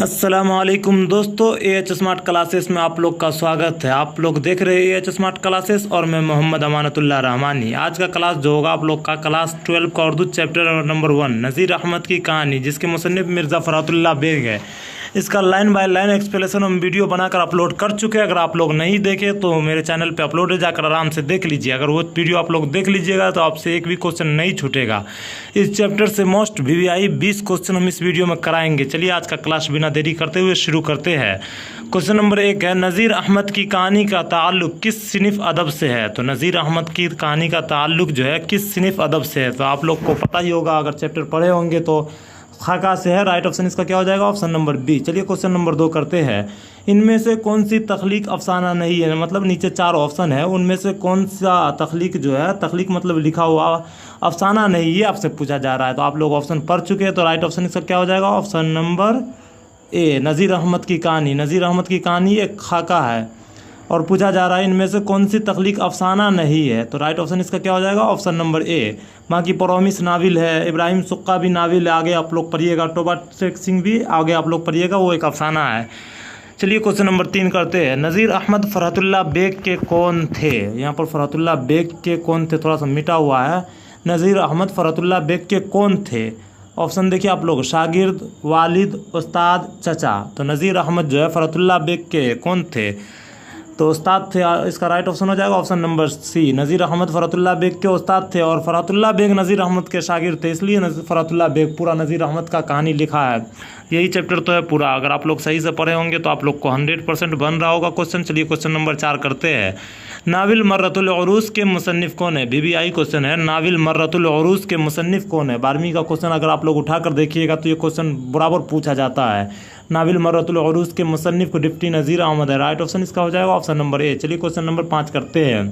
अस्सलामुअलैकुम दोस्तों, AH smart classes में आप लोग का स्वागत है। आप लोग देख रहे हैं एएच स्मार्ट क्लासेस और मैं मोहम्मद अमानतुल्लाह रहमानी। आज का क्लास जो होगा आप लोग का क्लास 12 का उर्दू चैप्टर नंबर 1 नज़ीर अहमद की कहानी, जिसके मुसन्निफ मिर्ज़ा फ़रातुल्लाह बेग है। इसका लाइन बाय लाइन एक्सप्लेनेशन हम वीडियो बनाकर अपलोड कर चुके हैं। अगर आप लोग नहीं देखे तो मेरे चैनल पे अपलोड है, जाकर आराम से देख लीजिए। अगर वो वीडियो आप लोग देख लीजिएगा तो आपसे एक भी क्वेश्चन नहीं छूटेगा। इस चैप्टर से मोस्ट VVI 20 क्वेश्चन हम इस वीडियो में कराएंगे। चलिए आज का क्लास बिना देरी करते हुए शुरू करते हैं। क्वेश्चन नंबर 1 है, नज़ीर अहमद की कहानी का ताल्लुक किस सिनिफ अदब से है। तो नज़ीर अहमद की कहानी का ताल्लुक जो है किस सिनिफ अदब से है, तो आप लोग को पता ही होगा। अगर चैप्टर पढ़े होंगे तो खाका से है। राइट ऑप्शन इसका क्या हो जाएगा, ऑप्शन नंबर बी। चलिए क्वेश्चन नंबर 2 करते हैं। इनमें से कौन सी तख्लीक अफसाना नहीं है, मतलब नीचे 4 ऑप्शन है, उनमें से कौन सा तख्लीक जो है, तख्लीक मतलब लिखा हुआ अफसाना नहीं, ये आपसे पूछा जा रहा है। तो आप लोग ऑप्शन पढ़ चुके हैं, तो राइट ऑप्शन इसका क्या हो जाएगा, ऑप्शन नंबर ए, नज़ीर अहमद की कहानी। नज़ीर अहमद की कहानी एक खाका है और पूछा जा रहा है इनमें से कौन सी तख्लीक अफसाना नहीं है। तो राइट ऑप्शन इसका क्या हो जाएगा, ऑप्शन नंबर ए। बाकी परॉमिस नाविल है, इब्राहिम सुक्का भी नाविल है, आगे आप लोग पढ़िएगा। टोबा शेख सिंह भी आगे आप लोग पढ़िएगा, वो एक अफसाना है। चलिए क्वेश्चन नंबर 3 करते हैं। नज़ीर अहमद फ़रातुल्लाह बेग के कौन थे। यहाँ पर फ़रातुल्लाह बेग के कौन थे थोड़ा सा मिटा हुआ है। नज़ीर अहमद फ़रातुल्लाह बेग के कौन थे। ऑप्शन देखिए आप लोग, शागिर्द, वालिद, उस्ताद, चचा। तो नज़ीर अहमद जो है फ़रातुल्लाह बेग के कौन थे, तो उस्ताद थे। इसका राइट ऑप्शन हो जाएगा ऑप्शन नंबर सी। नज़ीर अहमद फ़रातुल्लाह बेग के उस्ताद थे और फ़रातुल्लाह बेग नज़ीर अहमद के शागिर्द थे, इसलिए फ़रातुल्लाह बेग पूरा नज़ीर अहमद का कहानी लिखा है। यही चैप्टर तो है पूरा। अगर आप लोग सही से पढ़े होंगे तो आप लोग को 100% बन रहा होगा क्वेश्चन। चलिए क्वेश्चन नंबर 4 करते हैं। नाविल मर्रतुल उरूस के मुसन्निफ कौन है। VVI क्वेश्चन है, नाविल मर्रतुल उरूस के मुसन्निफ कौन है। 12वीं का क्वेश्चन अगर आप लोग उठाकर देखिएगा तो ये क्वेश्चन बराबर पूछा जाता है। नाविल मर्रतुल उरूस के मुसन्निफ को डिप्टी नज़ीर अहमद है। राइट ऑप्शन इसका हो जाएगा ऑप्शन नंबर ए। चलिए क्वेश्चन नंबर 5 करते हैं।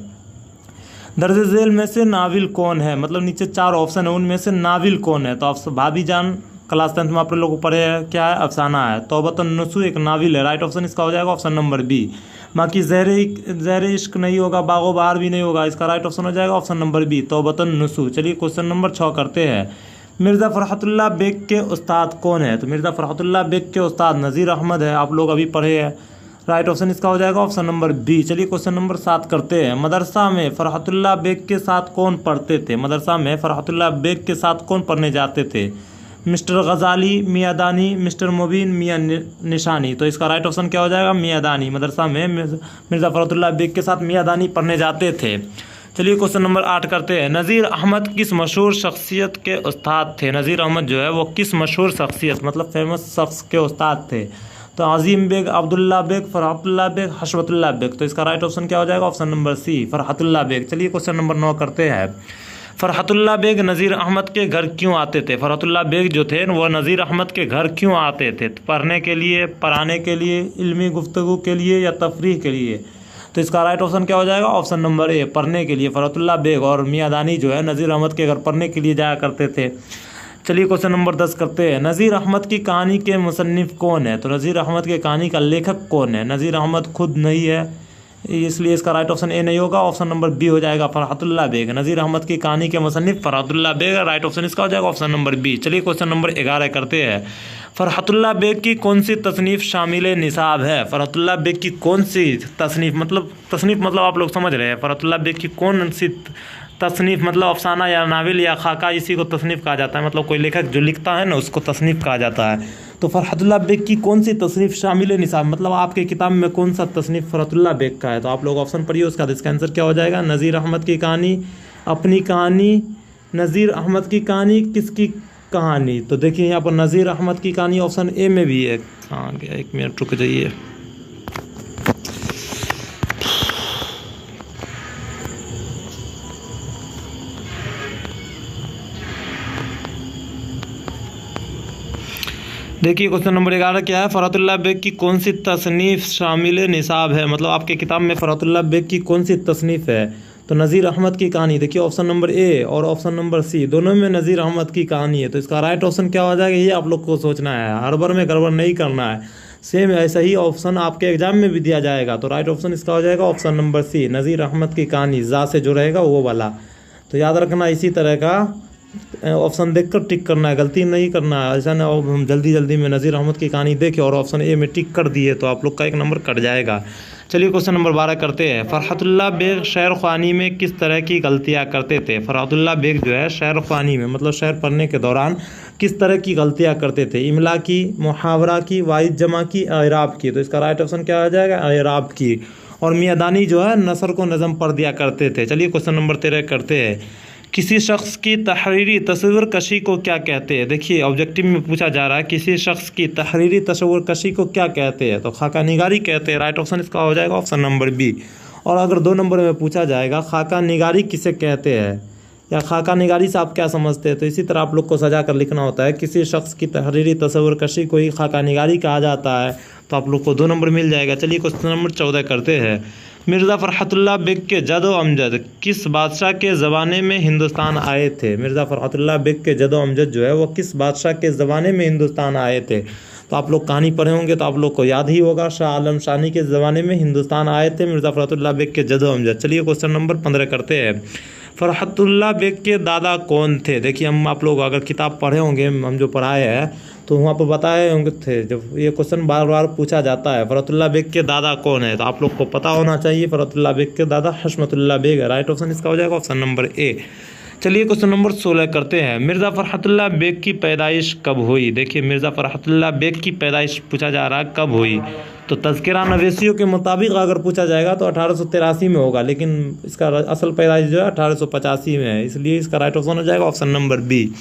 दर्ज झेल में से नाविल कौन है, मतलब नीचे 4 ऑप्शन है, उनमें से नाविल कौन है। तो आप भाभी जान क्लास 10 में आप लोगों को पढ़े हैं, क्या है, अफसाना है। तौबतुन नुसू एक नाविल है। राइट ऑप्शन इसका हो जाएगा ऑप्शन नंबर बी। बाकी ज़हरे इश्क नहीं होगा, बागो बहार भी नहीं होगा, इसका राइट ऑप्शन हो जाएगा ऑप्शन नंबर बी, तौबतुन नुसू। चलिए क्वेश्चन नंबर 6 करते हैं। मिर्ज़ा फ़रातुल्लाह बेग के उस्ताद कौन है। तो मिर्ज़ा फ़रातुल्लाह बेग के उस्ताद नज़ीर अहमद है, आप लोग अभी पढ़े हैं। राइट ऑप्शन इसका हो जाएगा ऑप्शन नंबर बी। चलिए क्वेश्चन नंबर 7 करते हैं। मदरसा में फ़रातुल्लाह बेग के साथ कौन पढ़ते थे। मदरसा में फ़रातुल्लाह बेग के साथ कौन पढ़ने जाते थे। मिस्टर गज़ाली, मियाँ दानी, मिस्टर मुबीन, मियाँ निशानी। तो इसका राइट ऑप्शन क्या हो जाएगा, मियाँ दानी। मदरसा में मिर्ज़ा फ़रातुल्लाह बेग के साथ मियाँ दानी पढ़ने जाते थे। चलिए क्वेश्चन नंबर 8 करते हैं। नज़ीर अहमद किस मशहूर शख्सियत के उस्ताद थे। नज़ीर अहमद जो है वो किस मशहूर शख्सियत, मतलब फेमस शख्स के उस्ताद थे। तो अजीम बेग, अब्दुल्ला बेग, फ़रहतुल्लाह बेग, हशवतुल्लाह बेग। तो इसका राइट ऑप्शन क्या हो जाएगा, option number C, Farhatullah Beg. चलिए क्वेश्चन नंबर 9 करते हैं। फ़रहतुल्लाह बेग नज़ीर अहमद के घर क्यों आते थे। फ़रहतुल्लाह बेग जो थे वो नज़ीर अहमद के घर क्यों आते थे। पढ़ने के लिए, पढ़ाने के लिए, इल्मी गुफ्तगू के लिए या तफरीह के लिए। तो इसका राइट ऑप्शन क्या हो जाएगा, ऑप्शन नंबर ए, पढ़ने के लिए। फ़रहतुल्लाह बेग और मियाँ दानी जो है नज़ीर अहमद के घर पढ़ने के लिए जाया करते थे। चलिए क्वेश्चन नंबर 10 करते हैं। नज़ीर अहमद की कहानी के मुसन्निफ कौन है। तो नज़ीर अहमद के कहानी का लेखक कौन है। नज़ीर अहमद खुद नहीं है, इसलिए इसका राइट ऑप्शन ए नहीं होगा, ऑप्शन नंबर बी हो जाएगा, फ़रहतुल्लाह बेग। नज़ीर अहमद की कहानी के मुसन्निफ फ़रहतुल्लाह बेग, राइट ऑप्शन इसका हो जाएगा ऑप्शन नंबर बी। चलिए क्वेश्चन नंबर 11 करते हैं। फ़रहतुल्लाह बेग की कौन सी तसनीफ़ शामिल निसाब है। फ़रहतुल्लाह बेग की कौन सी तसनीफ़, मतलब तसनीफ़ मतलब आप लोग समझ रहे हैं। फ़रहतुल्लाह बेग की कौन सी तसनीफ़, मतलब अफसाना या नाविल या खाका, इसी को तसनीफ़ कहा जाता है। मतलब कोई लेखक जो लिखता है ना उसको तसनीफ़ कहा जाता है। तो फ़रहतुल्लाह बेग की कौन सी तसनीफ़ शामिल निसाब, मतलब आपके किताब में कौन सा तसनीफ़ फ़रहतुल्लाह बेग का है। तो आप लोग ऑप्शन पढ़िए, उसका इसका आंसर क्या हो जाएगा, नज़ीर अहमद की कहानी, अपनी कहानी, नज़ीर अहमद की कहानी, किसकी कहानी। तो देखिए यहाँ पर नज़ीर अहमद की कहानी ऑप्शन ए में भी है। हाँ गया, 1 मिनट रुक जाइए। देखिए क्वेश्चन नंबर 11 क्या है, फ़रहतुल्लाह बेग की कौन सी तसनीफ़ शामिल निसाब है, मतलब आपके किताब में फ़रहतुल्लाह बेग की कौन सी तसनीफ़ है। तो नज़ीर अहमद की कहानी। देखिए ऑप्शन नंबर ए और ऑप्शन नंबर सी दोनों में नज़ीर अहमद की कहानी है। तो इसका राइट ऑप्शन क्या हो जाएगा, ये आप लोग को सोचना है, हर बार में गड़बड़ नहीं करना है। सेम ऐसा ही ऑप्शन आपके एग्जाम में भी दिया जाएगा। तो राइट ऑप्शन इसका हो जाएगा ऑप्शन नंबर सी, नज़ीर अहमद की कहानी, जा से जो रहेगा वो वाला। तो याद रखना इसी तरह का ऑप्शन देखकर टिक करना है, गलती नहीं करना है। ऐसा ना हो हम जल्दी जल्दी में नज़ीर अहमद की कहानी देखें और ऑप्शन ए में टिक कर दिए तो आप लोग का 1 नंबर कट जाएगा। चलिए क्वेश्चन नंबर 12 करते हैं। फ़रहतुल्लाह बेग शेर ख़्वानी में किस तरह की गलतियाँ करते थे? फ़रहतुल्लाह बेग जो है शेर ख़्वानी में मतलब शेर पढ़ने के दौरान किस तरह की गलतियाँ करते थे? इमला की, मुहावरा की, वाहिद जमा की, एराब की। तो इसका राइट ऑप्शन क्या आ जाएगा? एराब की। और मियादानी जो है नसर को नज़म पढ़ दिया करते थे। चलिए क्वेश्चन नंबर 13 करते हैं। किसी शख्स की तहरीरी तस्वीर कशी को क्या कहते हैं? देखिए ऑब्जेक्टिव में पूछा जा रहा है किसी शख्स की तहरीरी तस्वीर कशी को क्या कहते हैं? तो खाका निगारी कहते हैं। राइट ऑप्शन इसका हो जाएगा ऑप्शन नंबर बी। और अगर 2 नंबर में पूछा जाएगा खाका निगारी किसे कहते हैं या खाका निगारी से आप क्या समझते हैं, तो इसी तरह आप लोग को सजा कर लिखना होता है। किसी शख्स की तहरीरी तस्वीर कशी को ही खाका निगारी कहा जाता है, तो आप लोग को 2 नंबर मिल जाएगा। चलिए क्वेश्चन नंबर 14 करते हैं। मिर्ज़ा फ़रहतुल्लाह बेग के जदो अमजद किस बादशाह के ज़माने में हिंदुस्तान आए थे? मिर्ज़ा फ़रहतुल्लाह बेग के जदो अमजद जो है वो किस बादशाह के ज़माने में हिंदुस्तान आए थे? तो आप लोग कहानी पढ़े होंगे तो आप लोग को याद ही होगा, शाह आलम शानी के ज़माने में हिंदुस्तान आए थे मिर्ज़ा फ़रहतुल्लाह बेग के जदो अमजद। चलिए क्वेश्चन नंबर 15 करते हैं। फ़रहतुल्लाह बेग के दादा कौन थे? देखिए हम आप लोग अगर किताब पढ़े होंगे, हम जो पढ़ाए हैं तो वहाँ पर बताए होंगे थे। जब ये क्वेश्चन बार बार पूछा जाता है फ़रहतुल्लाह बेग के दादा कौन है, तो आप लोग को पता होना चाहिए फ़रहतुल्लाह बेग के दादा हशमतुल्लाह बेग है। राइट ऑप्शन इसका हो जाएगा ऑप्शन नंबर ए। चलिए क्वेश्चन नंबर 16 करते हैं। मिर्ज़ा फ़रहतुल्लाह बेग की पैदाइश कब हुई? देखिए मिर्ज़ा फ़रहतुल्लाह बेग की पैदाइश पूछा जा रहा है कब हुई, तो तज़किरा नवेसियों के मुताबिक अगर पूछा जाएगा तो 1883 में होगा, लेकिन इसका असल पैदाइश जो है 1885 में है, इसलिए इसका राइट ऑप्शन हो जाएगा option number B.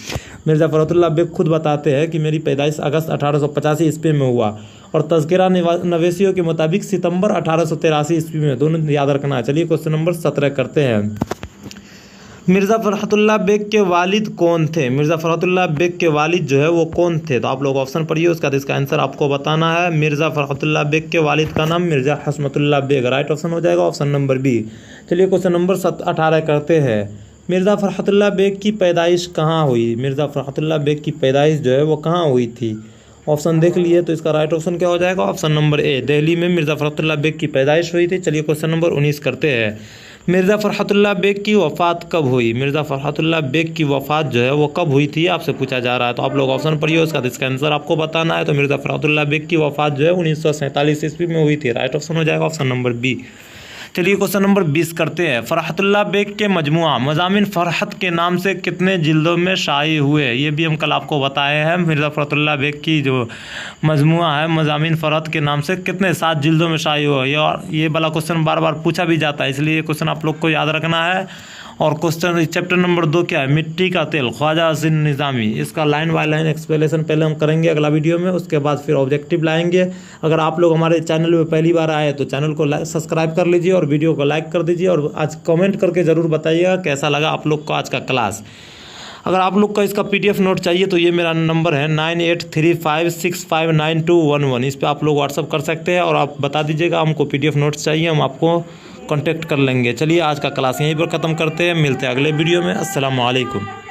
Mirza Farhatullah Beg खुद बताते हैं कि मेरी पैदाइश अगस्त 1885 ईस्वी में हुआ और तज़किरा नवेसियों के मुताबिक सितंबर 1883 ईस्वी में, दोनों याद रखना है। चलिए क्वेश्चन नंबर 17 करते हैं। मिर्ज़ा फ़रहतुल्लाह बेग के वालिद कौन थे? मिर्ज़ा फ़रहतुल्लाह बेग के वालिद जो है वो कौन थे? तो आप लोग ऑप्शन पढ़िए, उसका इसका आंसर आपको बताना है। मिर्ज़ा फ़रहतुल्लाह बेग के वालिद का नाम मिर्ज़ा हशमतुल्लाह बेग। राइट ऑप्शन हो जाएगा ऑप्शन नंबर बी। चलिए क्वेश्चन नंबर 18 करते हैं। मिर्ज़ा फ़रहतुल्लाह बेग की पैदाइश कहाँ हुई? मिर्ज़ा फ़रहतुल्लाह बेग की पैदाइश जो है वो कहाँ हुई थी? ऑप्शन देख लिए तो इसका राइट ऑप्शन क्या हो जाएगा ऑप्शन नंबर ए। दिल्ली में मिर्ज़ा फ़रहतुल्लाह बेग की पैदाइश हुई थी। चलिए क्वेश्चन नंबर 19 करते हैं। मिर्ज़ा फ़रहतुल्लाह बेग की वफ़ात कब हुई? मिर्ज़ा फ़रहतुल्लाह बेग की वफ़ात जो है वो कब हुई थी आपसे पूछा जा रहा है, तो आप लोग ऑप्शन पढ़िए, उसका इसका आंसर आपको बताना है। तो मिर्ज़ा फ़रहतुल्लाह बेग की वफ़ात जो है 1947 ईस्वी में हुई थी। राइट ऑप्शन हो जाएगा ऑप्शन नंबर बी। चलिए क्वेश्चन नंबर 20 करते हैं। फ़रहतुल्लाह बेग के मजमुआ मज़ामिन फ़रहत के नाम से कितने जिल्दों में शाये हुए? ये भी हम कल आपको बताए हैं। मिर्ज़ा फ़रहतुल्लाह बेग की जो मजमुआ है मज़ामिन फ़रहत के नाम से कितने 7 जिल्दों में शाये हुए? ये वाला क्वेश्चन बार बार पूछा भी जाता है, इसलिए ये क्वेश्चन आप लोग को याद रखना है। और क्वेश्चन चैप्टर नंबर 2 क्या है? मिट्टी का तेल, ख्वाजा हसीन निज़ामी। इसका लाइन बाय लाइन एक्सप्लेनेशन पहले हम करेंगे अगला वीडियो में, उसके बाद फिर ऑब्जेक्टिव लाएंगे। अगर आप लोग हमारे चैनल में पहली बार आए तो चैनल को सब्सक्राइब कर लीजिए और वीडियो को लाइक कर दीजिए और आज कमेंट करके ज़रूर बताइएगा कैसा लगा आप लोग को आज का क्लास। अगर आप लोग का इसका PDF नोट चाहिए तो ये मेरा नंबर है 9835659211। इस पर आप लोग व्हाट्सअप कर सकते हैं और आप बता दीजिएगा हमको PDF नोट्स चाहिए, हम आपको कांटेक्ट कर लेंगे। चलिए आज का क्लास यहीं पर ख़त्म करते हैं, मिलते हैं अगले वीडियो में। अस्सलाम वालेकुम।